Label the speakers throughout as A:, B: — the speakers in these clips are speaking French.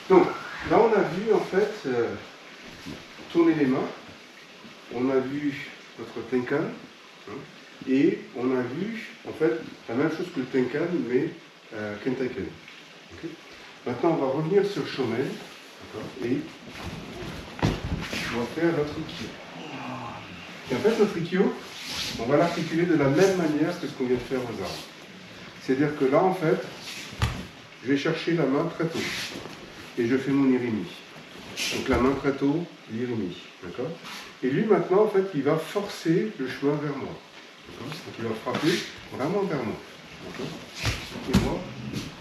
A: Donc, là on a vu en fait tourner les mains, on a vu notre Tenkan, hein, et on a vu en fait la même chose que le Tenkan, mais Kentaiken. Okay. Maintenant on va revenir sur Shomen, et on va faire notre Ikkyo. Et en fait notre Ikkyo, on va l'articuler de la même manière que ce qu'on vient de faire aux armes. C'est-à-dire que là en fait, je vais chercher la main très tôt. Et je fais mon irimi. Donc la main très tôt, l'irimi. D'accord. Et lui maintenant, en fait, il va forcer le chemin vers moi. Donc il va frapper vraiment vers moi. Et moi,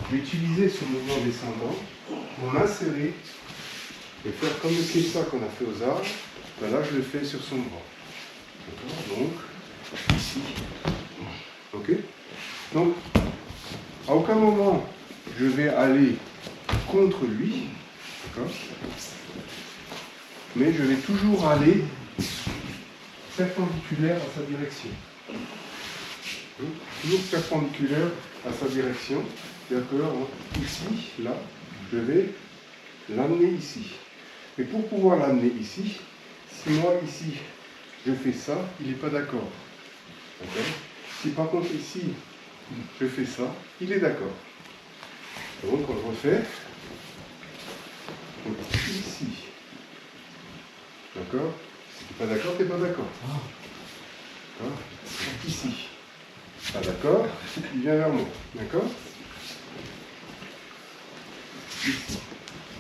A: je vais utiliser ce mouvement descendant pour m'insérer et faire comme le kessa qu'on a fait aux arbres. Ben là, je le fais sur son bras. Donc, ici. Ok. Donc, à aucun moment, je vais aller contre lui, mais je vais toujours aller perpendiculaire à sa direction. Toujours perpendiculaire à sa direction. C'est-à-dire que ici, là, je vais l'amener ici. Mais pour pouvoir l'amener ici, si moi ici, je fais ça, il n'est pas d'accord. Si par contre ici, je fais ça, il est d'accord. Donc on le refait. Donc ici. D'accord. Si tu n'es pas d'accord, tu n'es pas d'accord. Ici. Pas d'accord, il vient vers moi. D'accord. Ici.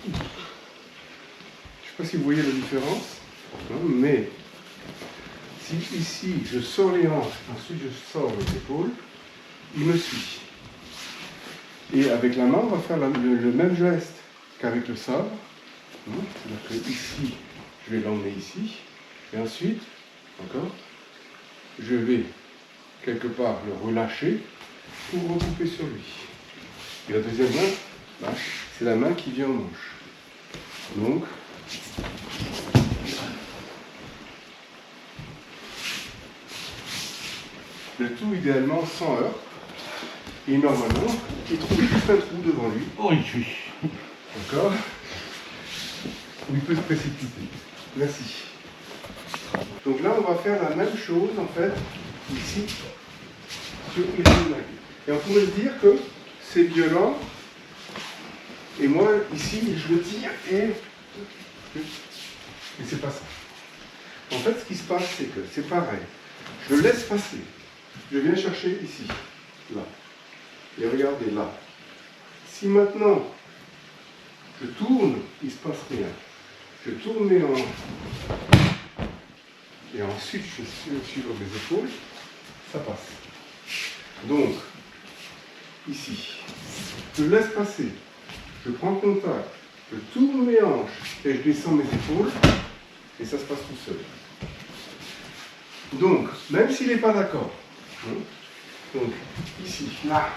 A: Je ne sais pas si vous voyez la différence, mais si ici je sors les hanches, ensuite je sors les épaules, il me suit. Et avec la main, on va faire le même geste qu'avec le sabre. C'est-à-dire que ici, je vais l'emmener ici, et ensuite, je vais quelque part le relâcher pour recouper sur lui. Et la deuxième main, c'est la main qui vient au manche. Donc, le tout idéalement sans heurts, et normalement, il trouve juste un trou devant lui.
B: Oh, il suit.
A: D'accord. Où il peut se précipiter. Merci. Donc là, on va faire la même chose, en fait, ici, sur Irinagi. Et on pourrait se dire que c'est violent, et moi, ici, je le tire, et c'est pas ça. En fait, ce qui se passe, c'est que c'est pareil. Je laisse passer. Je viens chercher ici, là. Et regardez, là. Si maintenant, je tourne, il ne se passe rien. Je tourne mes hanches. Et ensuite, je suis sur mes épaules. Ça passe. Donc, ici, je laisse passer. Je prends contact. Je tourne mes hanches. Et je descends mes épaules. Et ça se passe tout seul. Donc, même s'il n'est pas d'accord. Donc, ici, là.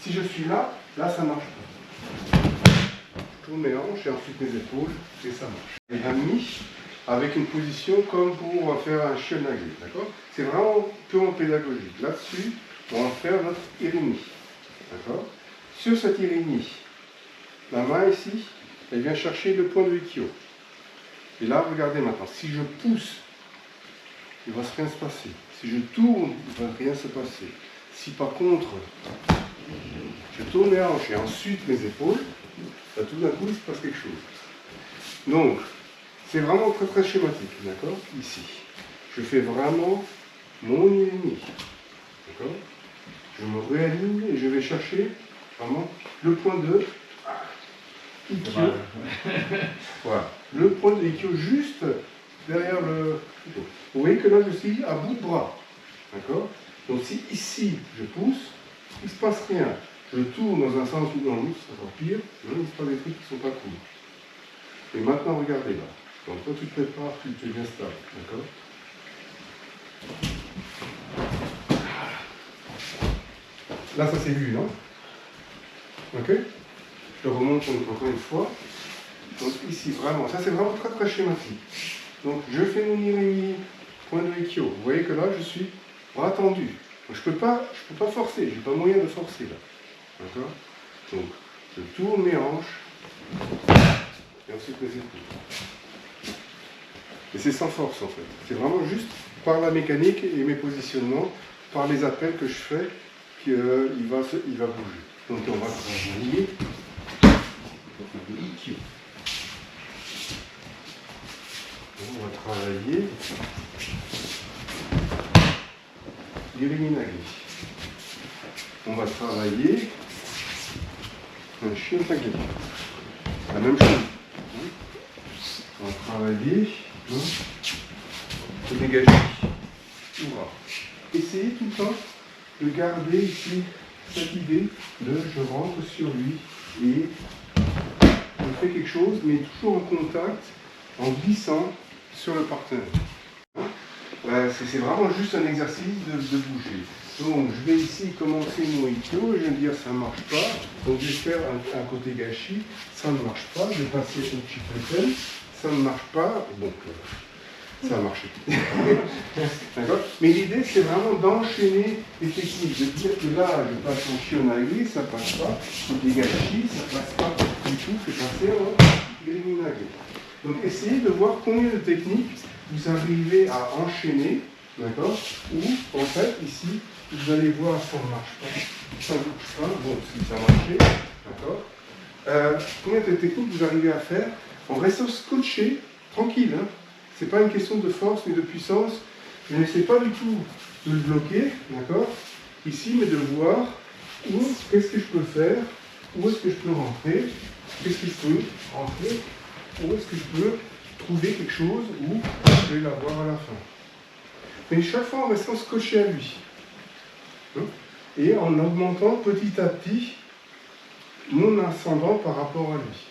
A: Si je suis là, là, ça ne marche pas. Je tourne mes hanches et ensuite mes épaules, et ça marche. Et mis avec une position comme pour faire un shionagi, d'accord? C'est vraiment purement pédagogique. Là-dessus, on va faire notre irimi, d'accord? Sur cet irimi, la main ici, elle vient chercher le point de Ikkyo. Et là, regardez maintenant, si je pousse, il ne va rien se passer. Si je tourne, il ne va rien se passer. Si par contre, je tourne les hanches et ensuite mes épaules, là, tout d'un coup, il se passe quelque chose. Donc, c'est vraiment très très schématique, d'accord? Ici, je fais vraiment mon irimi, d'accord? Je me réaligne et je vais chercher vraiment le point de Ikkyo. Voilà, le point de Ikkyo juste derrière le... Vous voyez que là, je suis à bout de bras, d'accord? Donc si ici, je pousse, il ne se passe rien. Je tourne dans un sens ou dans l'autre, c'est encore pire, il se passe des trucs qui ne sont pas cool. Et maintenant, regardez là. Donc toi, tu te prépares, tu es bien stable, d'accord? Là, ça c'est vu, non? Ok? Je remonte encore une fois. Donc ici, vraiment, ça c'est vraiment très très schématique. Donc je fais mon irimi, point de Ikkyo. Vous voyez que là, je suis bras tendu. Donc, je peux pas forcer, je n'ai pas moyen de forcer là. D'accord? Donc, je tourne mes hanches. et ensuite mes épaules. Et c'est sans force en fait. C'est vraiment juste par la mécanique et mes positionnements, par les appels que je fais, qu'il va bouger. Donc on va travailler l'IQ. On va travailler l'Iriminagi. On va travailler un Shinsagi. La même chose. On va travailler le dégagé. Essayez tout le temps de garder ici cette idée de je rentre sur lui et je fais quelque chose, mais toujours en contact, en glissant sur le partenaire. C'est vraiment juste un exercice de bouger. Donc je vais ici commencer mon Ikkyo et je vais me dire ça ne marche pas. Donc je vais faire un côté gâchis, ça ne marche pas. Je vais passer au Chipreten, ça ne marche pas. Donc ça a marché. D'accord. Mais l'idée c'est vraiment d'enchaîner les techniques, de dire que là je passe en Shionagi, ça passe pas, côté gâchis, ça passe pas du tout, c'est passé en Iriminagi. Donc essayez de voir combien de techniques vous arrivez à enchaîner, d'accord, ou en fait ici vous allez voir ça ne marche pas, ça ne bouge pas, bon si ça a marché, d'accord. Combien de techniques vous arrivez à faire en restant scotché, tranquille, hein. C'est pas une question de force ni de puissance, je n'essaie pas du tout de le bloquer, d'accord, ici, mais de voir qu'est-ce que je peux faire, où est-ce que je peux rentrer, qu'est-ce que je peux rentrer, où est-ce que je peux trouver quelque chose où je vais l'avoir à la fin. Mais chaque fois en restant scotché à lui. Et en augmentant petit à petit mon ascendant par rapport à lui.